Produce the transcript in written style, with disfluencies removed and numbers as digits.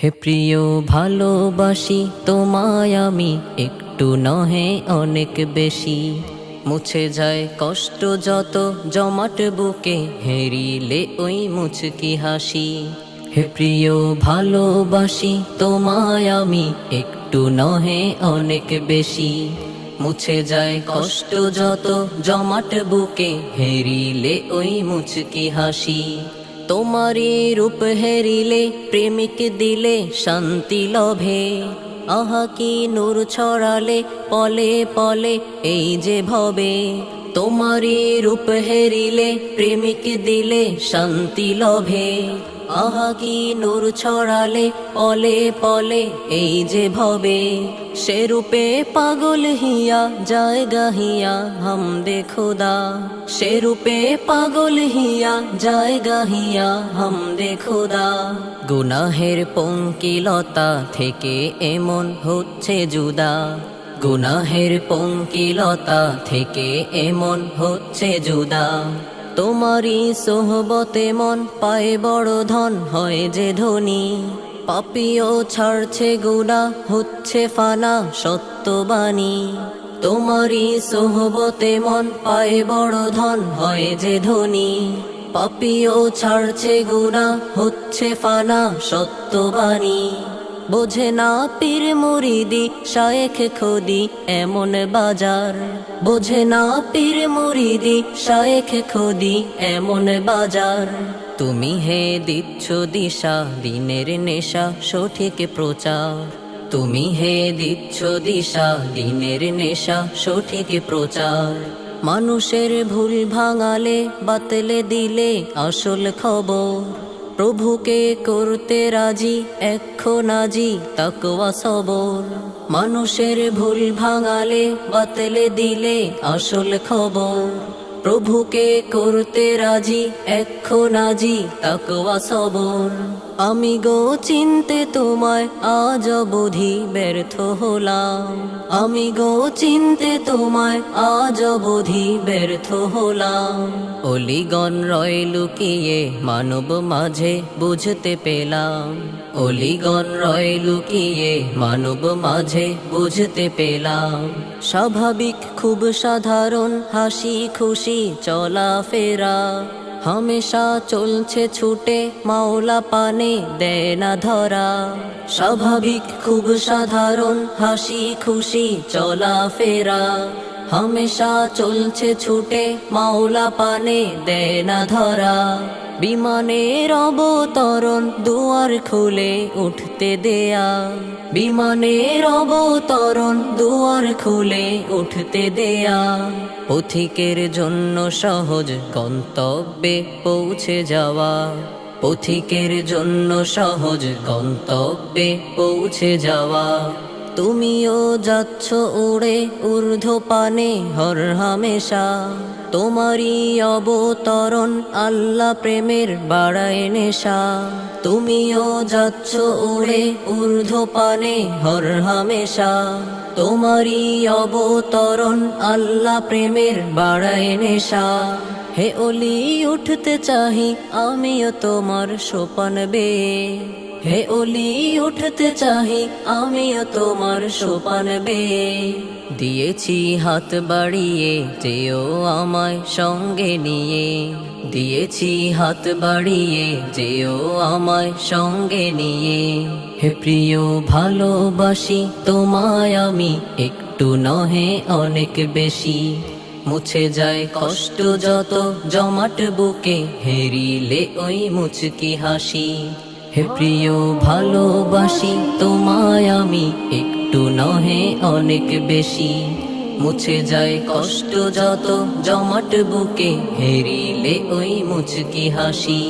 হে প্রিয় ভালোবাসি তোমায় আমি, একটু নহে অনেক বেশি। মুছে যায় কষ্ট যত জমাট বুকে, হেরিলে ওই মুচকি হাসি। হে প্রিয় ভালোবাসি তোমায় আমি, একটু নহে অনেক বেশি। মুছে যায় কষ্ট যত জমাট বুকে, হেরিলে ওই মুচকি হাসি। তোমারি রূপ হেরিলে প্রেমিক দিলে শান্তি লভে। আহা কি নূর ছড়ালে পলে পলে এই যে ভবে। তোমারি রূপ হেরিলে প্রেমিক দিলে শান্তি লভে। আহা কি নূর ছড়ালে পলে পলে এই যে ভবে। সে রূপে পাগল হিয়া যায় গাহিয়া হামদে খোদা। সে রূপে পাগল হিয়া যায় গাহিয়া হামদে খোদা। গুনাহের পঙ্কিলতা থেকে এমন হচ্ছে জুদা। গুনাহের পঙ্কিলতা থেকে এমন হচ্ছে জুদা। তোমারি সোহবতে মন পায় বড় ধন হয় যে ধনী। পাপিও ছাড়ছে গুনাহ হচ্ছে ফানা সত্যবাণী। তোমারি সোহবতে মন পায় বড় ধন হয় যে ধনী। পাপিও ছাড়ছে গুনাহ হচ্ছে ফানা সত্যবাণী। বোঝে না পীর মুরিদি শায়েখ খোদি এমন বাজার। বোঝে না পীর মুরিদি শায়েখ খোদি এমন বাজার। তুমি হে দিচ্ছ দিশা দিনের নেশা সঠিক প্রচার। তুমি হে দিচ্ছ দিশা দিনের নেশা সঠিক প্রচার। মানুষের ভুল ভাঙালে বাতলে দিলে আসল খবর। প্রভুকে করতে রাজি এখন আজি তাকওয়া সবর। মানুষের ভুল ভাঙালে বাতলে দিলে আসল খবর। প্রভুকে করতে রাজি এখন আজি তাকওয়া সবর। আমি গো চিনতে তোমায় আজ অবধি ব্যর্থ হলাম। আমি গো চিনতে তোমায় আজ অবধি ব্যর্থ হলাম। অলিগণ রয় লুকিয়ে মানব মাঝে বুঝতে পেলাম। অলিগণ রয় লুকিয়ে মানব মাঝে বুঝতে পেলাম। স্বাভাবিক খুব সাধারণ হাসি খুশি চলা ফেরা। হামেশা চলছে ছুটে মাওলা পানে দেয় না ধরা। স্বাভাবিক খুব সাধারণ হাসি খুশি চলা ফেরা। হামেশা চলছে ছুটে মাওলা পানে দেয় না ধরা। বিমানের অবতরণ দুয়ার খুলে উঠতে দেয়া। বিমানের অবতরণ দুয়ার খুলে উঠতে দেয়া। পথিকের জন্য সহজ গন্তব্যে পৌঁছে যাওয়া। পথিকের জন্য সহজ গন্তব্যে পৌঁছে যাওয়া। তুমিও যাচ্ছ উড়ে ঊর্ধ্বপানে হর হামেশা। তোমারই অবতরণ আল্লাহ প্রেমের বাড়ায় নেশা। তুমিও যাচ্ছ উড়ে ঊর্ধ্বপানে হর হামেশা। তোমারই অবতরণ আল্লাহ প্রেমের বাড়ায় নেশা। হে ওলি উঠতে চাহি আমিও তোমার সোপান বেয়ে। হে ওলি উঠতে চাহি আমিও তোমার সোপান বেয়ে। দিয়েছি হাত বাড়িয়ে যেও আমায় সঙ্গে নিয়ে। দিয়েছি হাত বাড়িয়ে যেও আমায় সঙ্গে নিয়ে। হে প্রিয় ভালোবাসি তোমায় আমি, একটু নহে অনেক বেশি। মুছে যায় কষ্ট যত জমাট বুকে, হেরিলে ওই মুচকি হাসি। হে প্রিয় ভালোবাসি তোমায় আমি, একটু নহে অনেক বেশি। মুছে যায় কষ্ট যত জমাট বুকে, হেরিলে ওই মুচকি হাসি।